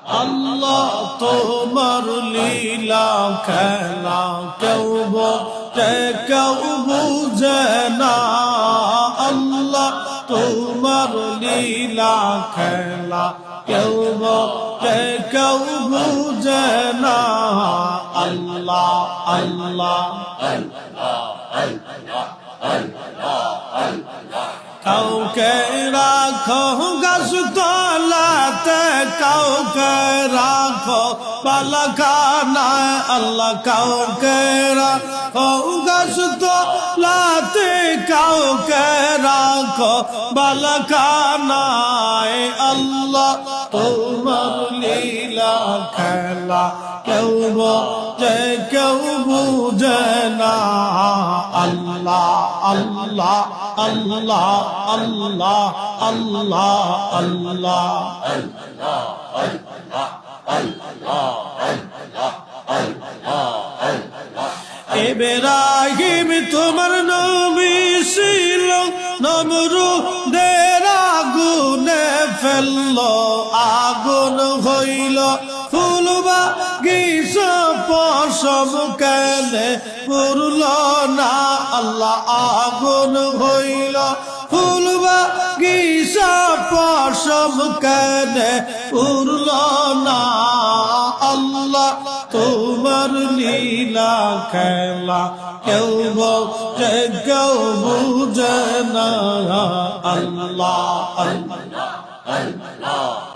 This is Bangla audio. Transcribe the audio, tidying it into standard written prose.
আল্লাহ তোমার লীলা খেলা কেউ বোঝে কেউ বুঝে না আল্লাহ তোমার লীলা খেলা কেউ বোঝে কেউ বুঝে না আল্লাহ আল্লাহ কাউকে রাখো গাছ তলাতে কাউকে রাখো বালাখানায় আল্লাহ কাউকে রাখো গাছ তলাতে কাউকে রাখো বালাখানায় আল্লাহ তোমার লীলা খেলা কেউ বোঝে কেউ বুঝে না আল্লাহ আল্লাহ আল্লাহ আল্লাহ আল্লাহ আল্লাহ ইব্রাহিম তোমার নবী ছিল নমরুদের আগুনে ফেললো আগুন হইল ফুল বাগিচা পশম কেনে পুরল না আল্লাহ আগুন হইল ফুল বাগিচা পশম কেনে পুরল না আল্লাহ তোমার লীলা খেলা কেউ বোঝে কেউ বুঝে না আল্লাহ আল্লাহ